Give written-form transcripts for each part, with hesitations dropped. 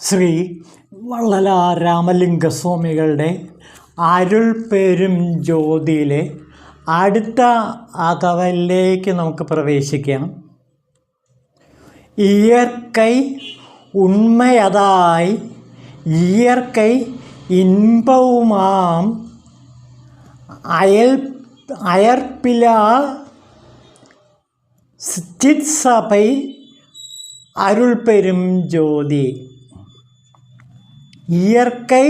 ശ്രീ വള്ളലാർ രാമലിംഗസ്വാമികളുടെ അരുൾ പെരും ജ്യോതിയിലെ അടുത്ത അകവലിലേക്ക് നമുക്ക് പ്രവേശിക്കാം. ഇയற்கை ഉണ്മയതായി ഇയற்கை ഇன்பവുമാം അയർപ്പിലാ ചിത്സഭை அருள் பெரும் ஜோதி. இயற்கை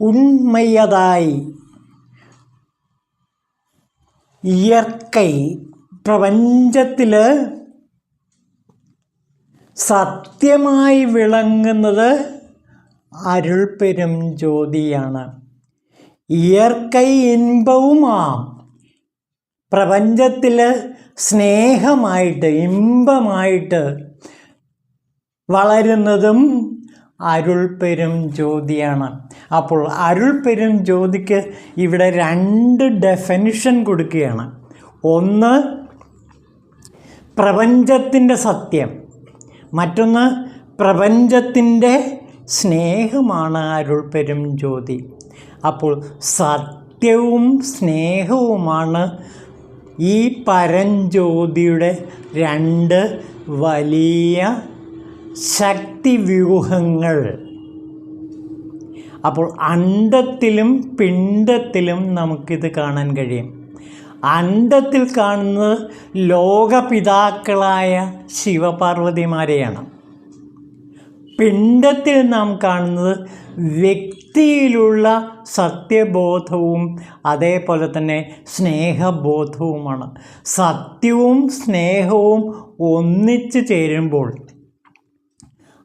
உண்மையதாய் ഇയற்கை പ്രപഞ്ചത്തിൽ സത്യമായി വിളങ്ങുന്നത് അരുൾ പെരും ജ്യോതിയാണ്. ഇയற்கை ഇன்பവുമാം പ്രപഞ്ചത്തിൽ സ്നേഹമായിട്ട് ഇമ്പമായിട്ട് വളരുന്നതും അരുൾ പെരും ജ്യോതിയാണ്. അപ്പോൾ അരുൾ പെരും ജ്യോതിക്ക് ഇവിടെ രണ്ട് ഡെഫിനിഷൻ കൊടുക്കുകയാണ്. ഒന്ന് പ്രപഞ്ചത്തിൻ്റെ സത്യം, മറ്റൊന്ന് പ്രപഞ്ചത്തിൻ്റെ സ്നേഹമാണ് അരുൾ പെരും ജ്യോതി. അപ്പോൾ സത്യവും സ്നേഹവുമാണ് ഈ പരഞ്ജ്യോതിയുടെ രണ്ട് വലിയ ശക്തിവ്യൂഹങ്ങൾ. അപ്പോൾ അണ്ഡത്തിലും പിണ്ഡത്തിലും നമുക്കിത് കാണാൻ കഴിയും. അണ്ഡത്തിൽ കാണുന്നത് ലോകപിതാക്കളായ ശിവപാർവതിമാരെയാണ്. പിണ്ഡത്തിൽ നാം കാണുന്നത് വ്യക്തിയിലുള്ള സത്യബോധവും അതേപോലെ തന്നെ സ്നേഹബോധവുമാണ്. സത്യവും സ്നേഹവും ഒന്നിച്ചു ചേരുമ്പോൾ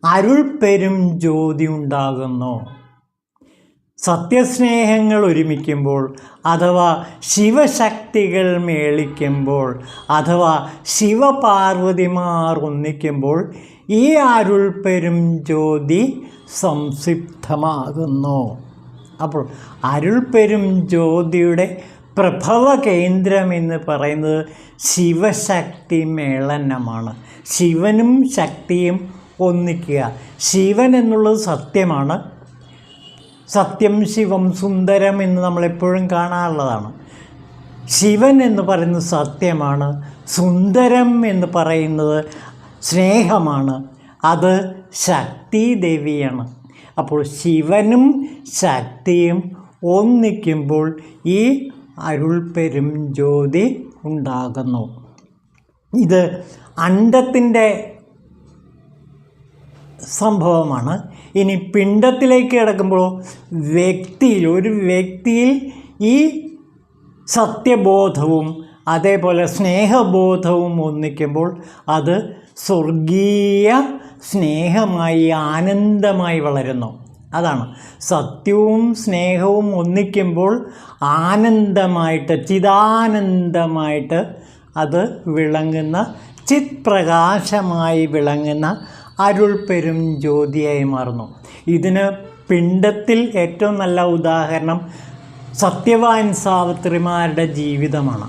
അരുൾ പെരും ജ്യോതി ഉണ്ടാകുന്നു. സത്യസ്നേഹങ്ങൾ ഒരുമിക്കുമ്പോൾ അഥവാ ശിവശക്തികൾ മേളിക്കുമ്പോൾ അഥവാ ശിവപാർവതിമാർ ഒന്നിക്കുമ്പോൾ ഈ അരുൾ പെരും ജ്യോതി സംസിപ്തമാകുന്നു. അപ്പോൾ അരുൾ പെരും ജ്യോതിയുടെ പ്രഭവ കേന്ദ്രം എന്ന് പറയുന്നത് ശിവശക്തി മേളനമാണ്. ശിവനും ശക്തിയും ഒന്നിക്കുക. ശിവൻ എന്നുള്ളത് സത്യമാണ്. സത്യം ശിവം സുന്ദരം എന്ന് നമ്മളെപ്പോഴും കാണാറുള്ളതാണ്. ശിവൻ എന്ന് പറയുന്നത് സത്യമാണ്, സുന്ദരം എന്ന് പറയുന്നത് സ്നേഹമാണ്, അത് ശക്തി ദേവിയാണ്. അപ്പോൾ ശിവനും ശക്തിയും ഒന്നിക്കുമ്പോൾ ഈ അരുൾ പെരും ജ്യോതി ഉണ്ടാകുന്നു. ഇത് അണ്ഡത്തിൻ്റെ സംഭവമാണ്. ഇനി പിണ്ഡത്തിലേക്ക് കിടക്കുമ്പോൾ ഒരു വ്യക്തിയിൽ ഈ സത്യബോധവും അതേപോലെ സ്നേഹബോധവും ഒന്നിക്കുമ്പോൾ അത് സ്വർഗീയ സ്നേഹമായി ആനന്ദമായി വളരുന്നു. അതാണ് സത്യവും സ്നേഹവും ഒന്നിക്കുമ്പോൾ ആനന്ദമായിട്ട് ചിദാനന്ദമായിട്ട് അത് വിളങ്ങുന്ന ചിത്പ്രകാശമായി വിളങ്ങുന്ന അരുൾ പെരും ജ്യോതിയായി മാറുന്നു. ഇതിന് പിണ്ഡത്തിൽ ഏറ്റവും നല്ല ഉദാഹരണം സത്യവാൻ സാവിത്രിമാരുടെ ജീവിതമാണ്.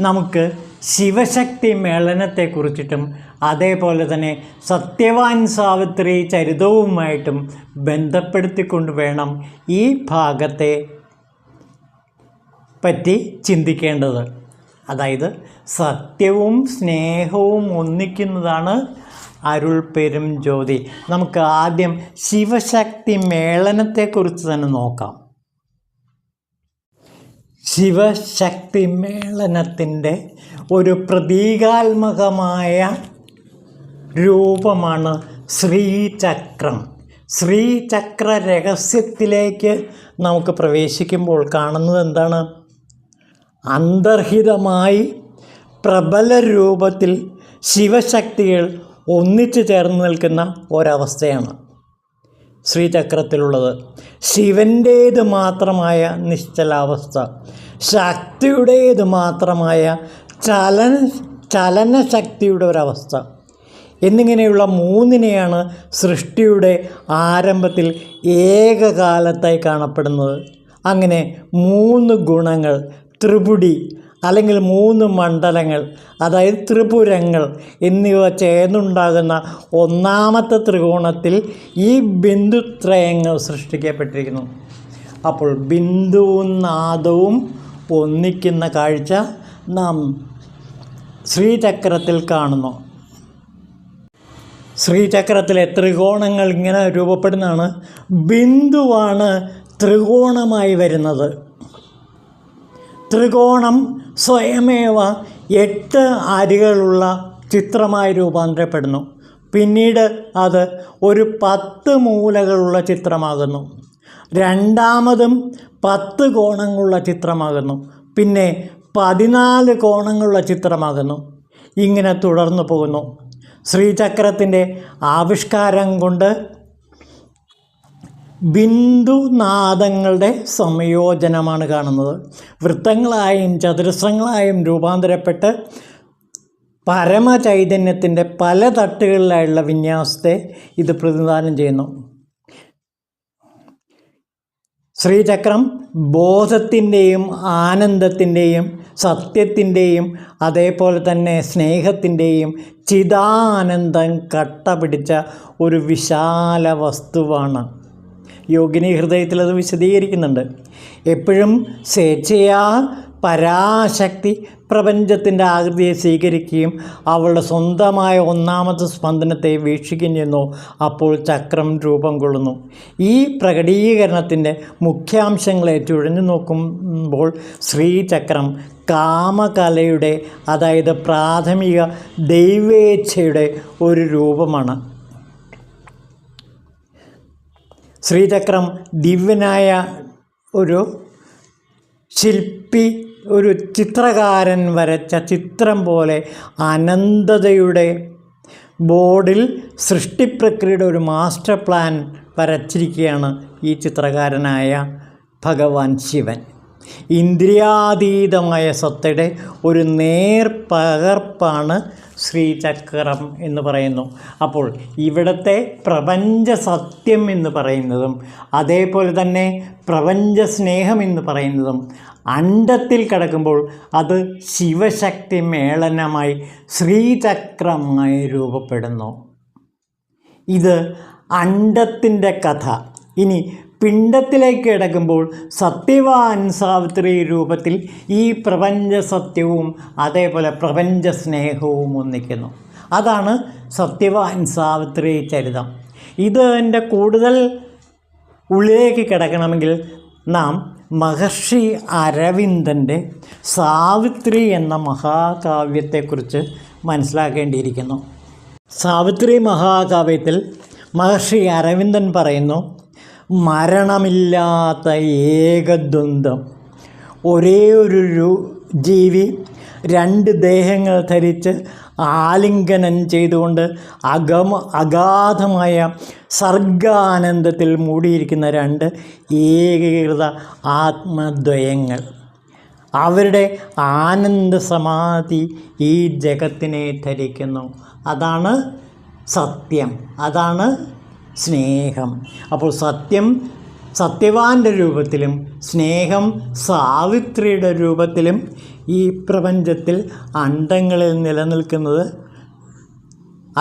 നമുക്ക് ശിവശക്തി മേളനത്തെക്കുറിച്ചിട്ടും അതേപോലെ തന്നെ സത്യവാൻ സാവിത്രി ചരിതവുമായിട്ടും ബന്ധപ്പെടുത്തിക്കൊണ്ട് വേണം ഈ ഭാഗത്തെ പറ്റി ചിന്തിക്കേണ്ടത്. അതായത് സത്യവും സ്നേഹവും ഒന്നിക്കുന്നതാണ് അരുൾ പെരും ജ്യോതി. നമുക്ക് ആദ്യം ശിവശക്തി മേളനത്തെക്കുറിച്ച് തന്നെ നോക്കാം. ശിവശക്തി മേളനത്തിൻ്റെ ഒരു പ്രതീകാത്മകമായ രൂപമാണ് ശ്രീചക്രം. ശ്രീചക്ര രഹസ്യത്തിലേക്ക് നമുക്ക് പ്രവേശിക്കുമ്പോൾ കാണുന്നത് എന്താണ്? അന്തർഹിതമായി പ്രബല രൂപത്തിൽ ശിവശക്തികൾ ഒന്നിച്ചു ചേർന്ന് നിൽക്കുന്ന ഒരവസ്ഥയാണ് ശ്രീചക്രത്തിലുള്ളത്. ശിവൻ്റേത് മാത്രമായ നിശ്ചലാവസ്ഥ, ശക്തിയുടേത് മാത്രമായ ചലനശക്തിയുടെ ഒരവസ്ഥ എന്നിങ്ങനെയുള്ള മൂന്നിനെയാണ് സൃഷ്ടിയുടെ ആരംഭത്തിൽ ഏകകാലത്തായി കാണപ്പെടുന്നത്. അങ്ങനെ മൂന്ന് ഗുണങ്ങൾ ത്രിപുടി അല്ലെങ്കിൽ 3 മണ്ഡലങ്ങൾ, അതായത് ത്രിപുരങ്ങൾ എന്നിവ ചേർന്നുണ്ടാകുന്ന ഒന്നാമത്തെ ത്രികോണത്തിൽ ഈ ബിന്ദുത്രയങ്ങൾ സൃഷ്ടിക്കപ്പെട്ടിരിക്കുന്നു. അപ്പോൾ ബിന്ദുവും നാദവും ഒന്നിക്കുന്ന കാഴ്ച നാം ശ്രീചക്രത്തിൽ കാണുന്നു. ശ്രീചക്രത്തിലെ ത്രികോണങ്ങൾ ഇങ്ങനെ രൂപപ്പെടുന്നതാണ്. ബിന്ദുവാണ് ത്രികോണമായി വരുന്നത്. ത്രികോണം സ്വയമേവ 8 അരികളുള്ള ചിത്രമായി രൂപാന്തരപ്പെടുന്നു. പിന്നീട് അത് ഒരു 10 മൂലകളുള്ള ചിത്രമാകുന്നു. രണ്ടാമതും 10 കോണങ്ങളുള്ള ചിത്രമാകുന്നു. പിന്നെ 14 കോണങ്ങളുള്ള ചിത്രമാകുന്നു. ഇങ്ങനെ തുടർന്നു പോകുന്നു. ശ്രീചക്രത്തിൻ്റെ ആവിഷ്കാരം കൊണ്ട് ബിന്ദുനാദങ്ങളുടെ സംയോജനമാണ് കാണുന്നത്. വൃത്തങ്ങളായും ചതുരസ്രങ്ങളായും രൂപാന്തരപ്പെട്ട് പരമചൈതന്യത്തിൻ്റെ പല തട്ടുകളിലായുള്ള വിന്യാസത്തെ ഇത് പ്രതിനിധാനം ചെയ്യുന്നു. ശ്രീചക്രം ബോധത്തിൻ്റെയും ആനന്ദത്തിൻ്റെയും സത്യത്തിൻ്റെയും അതേപോലെ തന്നെ സ്നേഹത്തിൻ്റെയും ചിദാനന്ദം കട്ട പിടിച്ച ഒരു വിശാല വസ്തുവാണ്. യോഗിനി ഹൃദയത്തിൽ അത് വിശദീകരിക്കുന്നുണ്ട്. എപ്പോഴും സ്വേച്ഛയാ പരാശക്തി പ്രപഞ്ചത്തിൻ്റെ ആകൃതിയെ സ്വീകരിക്കുകയും അവളുടെ സ്വന്തമായ ഒന്നാമത്തെ സ്പന്ദനത്തെ വീക്ഷിക്കുകയും ചെയ്യുന്നു. അപ്പോൾ ചക്രം രൂപം കൊള്ളുന്നു. ഈ പ്രകടീകരണത്തിൻ്റെ മുഖ്യാംശങ്ങളെ ചുഴഞ്ഞു നോക്കുമ്പോൾ ശ്രീചക്രം കാമകലയുടെ, അതായത് പ്രാഥമിക ദൈവേച്ഛയുടെ ഒരു രൂപമാണ്. ശ്രീചക്രം ദിവ്യനായ ഒരു ശില്പി, ഒരു ചിത്രകാരൻ വരച്ച ചിത്രം പോലെ അനന്തതയുടെ ബോർഡിൽ സൃഷ്ടിപ്രക്രിയയുടെ ഒരു മാസ്റ്റർ പ്ലാൻ വരച്ചിരിക്കുകയാണ് ഈ ചിത്രകാരനായ ഭഗവാൻ ശിവൻ. ഇന്ദ്രിയാതീതമായ സത്തയുടെ ഒരു നേർപകർപ്പാണ് ശ്രീചക്രം എന്ന് പറയുന്നു. അപ്പോൾ ഇവിടുത്തെ പ്രപഞ്ച സത്യം എന്ന് പറയുന്നതും അതേപോലെ തന്നെ പ്രപഞ്ച സ്നേഹം എന്ന് പറയുന്നതും അണ്ഡത്തിൽ കിടക്കുമ്പോൾ അത് ശിവശക്തി മേളനമായി ശ്രീചക്രമായി രൂപപ്പെടുന്നു. ഇത് അണ്ഡത്തിൻ്റെ കഥ. ഇനി പിണ്ടത്തിലേക്ക് കിടക്കുമ്പോൾ സത്യവാൻ സാവിത്രി രൂപത്തിൽ ഈ പ്രപഞ്ച സത്യവും അതേപോലെ പ്രപഞ്ച സ്നേഹവും ഒന്നിക്കുന്നു. അതാണ് സത്യവാൻ സാവിത്രി ചരിതം. ഇത് എൻ്റെ കൂടുതൽ ഉള്ളിലേക്ക് കിടക്കണമെങ്കിൽ നാം മഹർഷി അരവിന്ദൻ്റെ സാവിത്രി എന്ന മഹാകാവ്യത്തെക്കുറിച്ച് മനസ്സിലാക്കേണ്ടിയിരിക്കുന്നു. സാവിത്രി മഹാകാവ്യത്തിൽ മഹർഷി അരവിന്ദൻ പറയുന്നു, മരണമില്ലാത്ത ഏകദ്വന്ദ്വം. ഒരേ ഒരു ജീവി 2 ദേഹങ്ങൾ ധരിച്ച് ആലിംഗനം ചെയ്തുകൊണ്ട് അഗാധമായ സർഗാനന്ദത്തിൽ മൂടിയിരിക്കുന്ന 2 ഏകീകൃത ആത്മദ്വയങ്ങൾ. അവരുടെ ആനന്ദ സമാധി ഈ ജഗത്തിനെ ധരിക്കുന്നു. അതാണ് സത്യം, അതാണ് സ്നേഹം. അപ്പോൾ സത്യം സത്യവാൻ്റെ രൂപത്തിലും സ്നേഹം സാവിത്രിയുടെ രൂപത്തിലും ഈ പ്രപഞ്ചത്തിൽ അണ്ഡങ്ങളിൽ നിലനിൽക്കുന്നത്,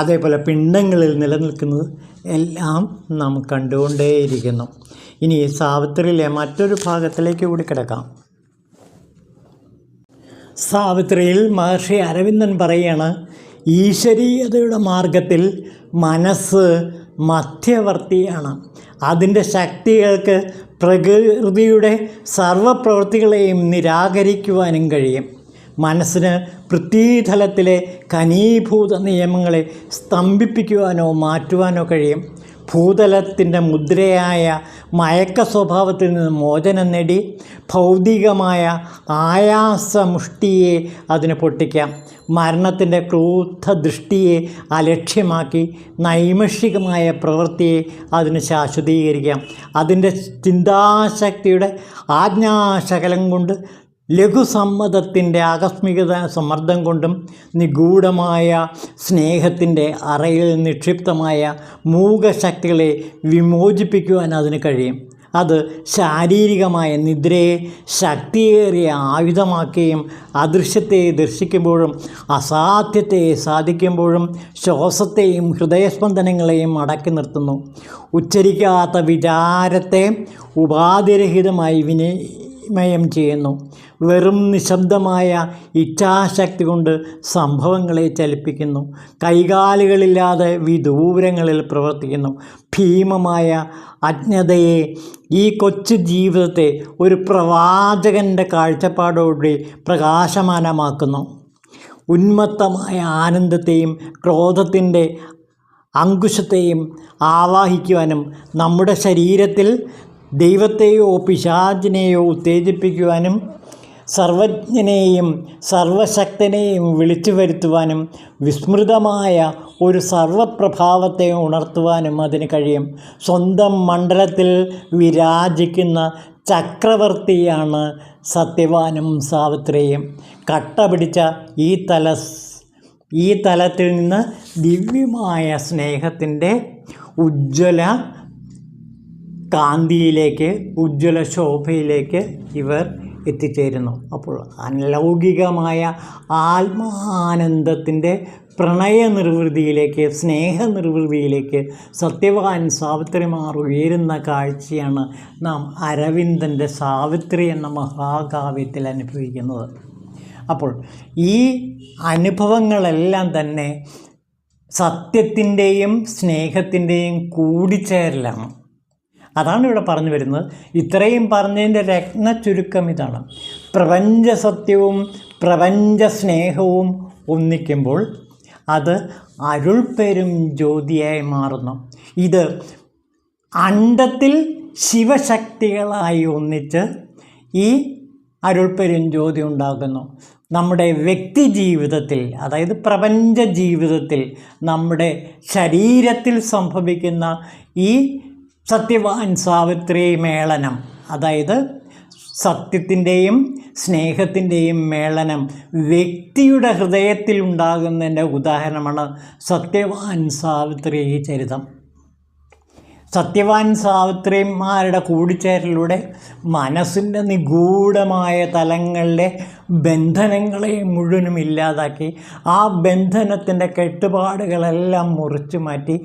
അതേപോലെ പിണ്ഡങ്ങളിൽ നിലനിൽക്കുന്നത് എല്ലാം നാം കണ്ടുകൊണ്ടേയിരിക്കുന്നു. ഇനി സാവിത്രിയിലെ മറ്റൊരു ഭാഗത്തിലേക്ക് കൂടി കിടക്കാം. സാവിത്രിയിൽ മഹർഷി അരവിന്ദൻ പറയുകയാണ്, ഈശ്വരീയതയുടെ മാർഗത്തിൽ മനസ്സ് മധ്യവർത്തിയാണ്. അതിൻ്റെ ശക്തികൾക്ക് പ്രകൃതിയുടെ സർവപ്രവൃത്തികളെയും നിരാകരിക്കുവാനും കഴിയും. മനസ്സിന് പൃഥ്വീതലത്തിലെ ഘനീഭൂത നിയമങ്ങളെ സ്തംഭിപ്പിക്കുവാനോ മാറ്റുവാനോ കഴിയും. ഭൂതലത്തിൻ്റെ മുദ്രയായ മയക്ക സ്വഭാവത്തിൽ നിന്ന് മോചനം നേടി ഭൗതികമായ ആയാസമുഷ്ടിയെ അതിന് പൊട്ടിക്കാം. മരണത്തിൻ്റെ ക്രൂദ്ധ ദൃഷ്ടിയെ അലക്ഷ്യമാക്കി നൈമിഷികമായ പ്രവൃത്തിയെ അതിന് ശാശ്വതീകരിക്കാം. അതിൻ്റെ ചിന്താശക്തിയുടെ ആജ്ഞാശകലം കൊണ്ട് ലഘുസമ്മതത്തിൻ്റെ ആകസ്മികത സമ്മർദ്ദം കൊണ്ടും നിഗൂഢമായ സ്നേഹത്തിൻ്റെ അറയിൽ നിക്ഷിപ്തമായ മൂകശക്തികളെ വിമോചിപ്പിക്കുവാൻ അതിന് കഴിയും. അത് ശാരീരികമായ നിദ്രയെ ശക്തിയേറിയ ആയുധമാക്കുകയും അദൃശ്യത്തെ ദർശിക്കുമ്പോഴും അസാധ്യത്തെ സാധിക്കുമ്പോഴും ശ്വാസത്തെയും ഹൃദയസ്പന്ദനങ്ങളെയും അടക്കി നിർത്തുന്നു. ഉച്ചരിക്കാത്ത വിചാരത്തെ ഉപാധിരഹിതമായി വിനിമയം ചെയ്യുന്നു. വെറും നിശബ്ദമായ ഇച്ഛാശക്തി കൊണ്ട് സംഭവങ്ങളെ ചലിപ്പിക്കുന്നു. കൈകാലുകളില്ലാതെ വിദൂരങ്ങളിൽ പ്രവർത്തിക്കുന്നു. ഭീമമായ അജ്ഞതയെ, ഈ കൊച്ചു ജീവിതത്തെ ഒരു പ്രവാചകൻ്റെ കാഴ്ചപ്പാടോടുകൂടി പ്രകാശമാനമാക്കുന്നു. ഉന്മത്തമായ ആനന്ദത്തെയും ക്രോധത്തിൻ്റെ അങ്കുശത്തെയും ആവാഹിക്കുവാനും നമ്മുടെ ശരീരത്തിൽ ദൈവത്തെയോ പിശാചിനെയോ ഉത്തേജിപ്പിക്കുവാനും സർവജ്ഞനെയും സർവശക്തനെയും വിളിച്ചു വരുത്തുവാനും വിസ്മൃതമായ ഒരു സർവപ്രഭാവത്തെ ഉണർത്തുവാനും അതിന് കഴിയും. സ്വന്തം മണ്ഡലത്തിൽ വിരാജിക്കുന്ന ചക്രവർത്തിയാണ് സത്യവാനും സാവിത്രിയും. കട്ട പിടിച്ച ഈ തലത്തിൽ നിന്ന് ദിവ്യമായ സ്നേഹത്തിൻ്റെ ഉജ്ജ്വല കാന്തിയിലേക്ക്, ഉജ്ജ്വല ശോഭയിലേക്ക് ഇവർ എത്തിച്ചേരുന്നു. അപ്പോൾ അലൗകികമായ ആത്മാനന്ദത്തിൻ്റെ പ്രണയനിർവൃതിയിലേക്ക്, സ്നേഹനിർവൃതിയിലേക്ക് സത്യവാൻ സാവിത്രിമാർ ഉയരുന്ന കാഴ്ചയാണ് നാം അരവിന്ദൻ്റെ സാവിത്രി എന്ന മഹാകാവ്യത്തിൽ അനുഭവിക്കുന്നത്. അപ്പോൾ ഈ അനുഭവങ്ങളെല്ലാം തന്നെ സത്യത്തിൻ്റെയും സ്നേഹത്തിൻ്റെയും കൂടിച്ചേരലാണ്. അതാണ് ഇവിടെ പറഞ്ഞു വരുന്നത്. ഇത്രയും പറഞ്ഞതിൻ്റെ രത്ന ചുരുക്കം ഇതാണ്. പ്രപഞ്ച സത്യവും പ്രപഞ്ച സ്നേഹവും ഒന്നിക്കുമ്പോൾ അത് അരുൾപ്പെരും ജ്യോതിയായി മാറുന്നു. ഇത് അണ്ഡത്തിൽ ശിവശക്തികളായി ഒന്നിച്ച് ഈ അരുൾപ്പെരും ജ്യോതി ഉണ്ടാകുന്നു. നമ്മുടെ വ്യക്തി ജീവിതത്തിൽ, അതായത് പ്രപഞ്ച ജീവിതത്തിൽ, നമ്മുടെ ശരീരത്തിൽ സംഭവിക്കുന്ന ഈ സത്യവാൻ സാവിത്രി മേളനം, അതായത് സത്യത്തിൻ്റെയും സ്നേഹത്തിൻ്റെയും മേളനം വ്യക്തിയുടെ ഹൃദയത്തിൽ ഉണ്ടാകുന്നതിൻ്റെ ഉദാഹരണമാണ് സത്യവാൻ സാവിത്രി ചരിതം. സത്യവാൻ സാവിത്രിമാരുടെ കൂടിച്ചേരലിലൂടെ മനസ്സിൻ്റെ നിഗൂഢമായ തലങ്ങളിലെ ബന്ധനങ്ങളെ മുഴുവനും ഇല്ലാതാക്കി ആ ബന്ധനത്തിൻ്റെ കെട്ടുപാടുകളെല്ലാം മുറിച്ചു മാറ്റി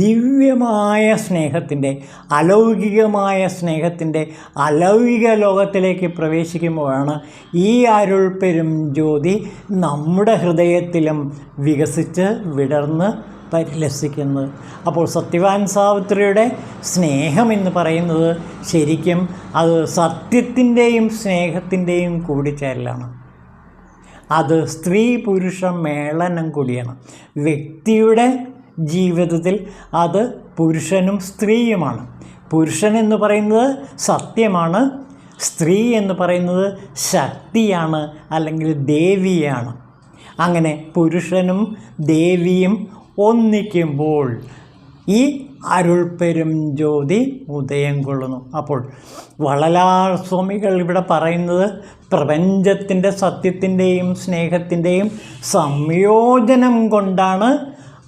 ദിവ്യമായ സ്നേഹത്തിൻ്റെ, അലൗകികമായ സ്നേഹത്തിൻ്റെ അലൗകിക ലോകത്തിലേക്ക് പ്രവേശിക്കുമ്പോഴാണ് ഈ അരുൾപ്പെരും ജ്യോതി നമ്മുടെ ഹൃദയത്തിലും വികസിച്ച് വിടർന്ന് പരിലസിക്കുന്നത്. അപ്പോൾ സത്യവാൻ സാവിത്രിയുടെ സ്നേഹം എന്ന് പറയുന്നത് ശരിക്കും അത് സത്യത്തിൻ്റെയും സ്നേഹത്തിൻ്റെയും കൂടിച്ചേരലാണ്. അത് സ്ത്രീ പുരുഷ മേളനം കൂടിയാണ്. വ്യക്തിയുടെ ജീവിതത്തിൽ അത് പുരുഷനും സ്ത്രീയുമാണ്. പുരുഷൻ എന്ന് പറയുന്നത് സത്യമാണ്, സ്ത്രീ എന്ന് പറയുന്നത് ശക്തിയാണ്, അല്ലെങ്കിൽ ദേവിയാണ്. അങ്ങനെ പുരുഷനും ദേവിയും ഒന്നിക്കുമ്പോൾ ഈ അരുൾപ്പെരും ജ്യോതി ഉദയം കൊള്ളുന്നു. അപ്പോൾ വള്ളലാർ സ്വാമികൾ ഇവിടെ പറയുന്നത് പ്രപഞ്ചത്തിൻ്റെ സത്യത്തിൻ്റെയും സ്നേഹത്തിൻ്റെയും സംയോജനം കൊണ്ടാണ്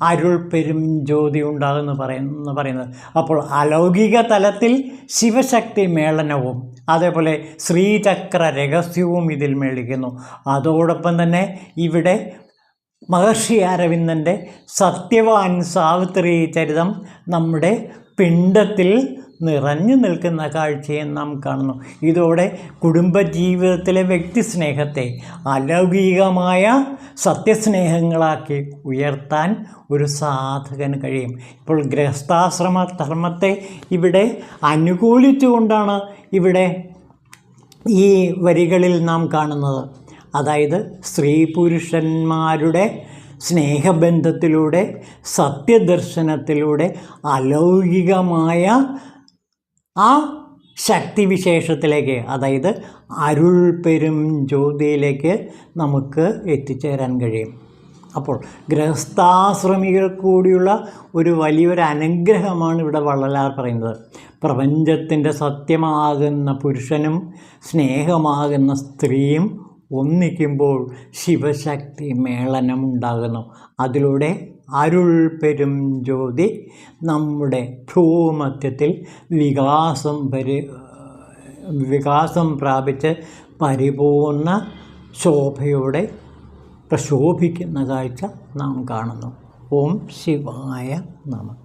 അരുൾപ്പെരും ജ്യോതി ഉണ്ടാകുമെന്ന് പറയുന്നത്. അപ്പോൾ അലൗകിക തലത്തിൽ ശിവശക്തി മേളനവും അതേപോലെ ശ്രീചക്ര രഹസ്യവും ഇതിൽ മേളിക്കുന്നു. അതോടൊപ്പം തന്നെ ഇവിടെ മഹർഷി അരവിന്ദൻ്റെ സത്യവാൻ സാവിത്രി ചരിതം നമ്മുടെ പിണ്ഡത്തിൽ നിറഞ്ഞു നിൽക്കുന്ന കാഴ്ചയെ നാം കാണുന്നു. ഇതോടെ കുടുംബജീവിതത്തിലെ വ്യക്തിസ്നേഹത്തെ അലൗകികമായ സത്യസ്നേഹങ്ങളാക്കി ഉയർത്താൻ ഒരു സാധകന് കഴിയും. ഇപ്പോൾ ഗൃഹസ്ഥാശ്രമ ധർമ്മത്തെ ഇവിടെ അനുകൂലിച്ചുകൊണ്ടാണ് ഇവിടെ ഈ വരികളിൽ നാം കാണുന്നത്. അതായത് സ്ത്രീ പുരുഷന്മാരുടെ സ്നേഹബന്ധത്തിലൂടെ, സത്യദർശനത്തിലൂടെ അലൗകികമായ ആ ശക്തിവിശേഷത്തിലേക്ക്, അതായത് അരുൾപ്പെരും ജ്യോതിയിലേക്ക് നമുക്ക് എത്തിച്ചേരാൻ കഴിയും. അപ്പോൾ ഗൃഹസ്ഥാശ്രമികൾ കൂടിയുള്ള ഒരു വലിയൊരു അനുഗ്രഹമാണ് ഇവിടെ വള്ളലാർ പറയുന്നത്. പ്രപഞ്ചത്തിൻ്റെ സത്യമാകുന്ന പുരുഷനും സ്നേഹമാകുന്ന സ്ത്രീയും ഒന്നിക്കുമ്പോൾ ശിവശക്തി മേളനം ഉണ്ടാകുന്നു. അതിലൂടെ അരുൾ പെരും ജ്യോതി നമ്മുടെ ഭ്രൂമധ്യത്തിൽ വികാസം പ്രാപിച്ച് പരിപൂർണ ശോഭയോടെ പ്രശോഭിക്കുന്ന കാഴ്ച നാം കാണുന്നു. ഓം ശിവായ നമഃ.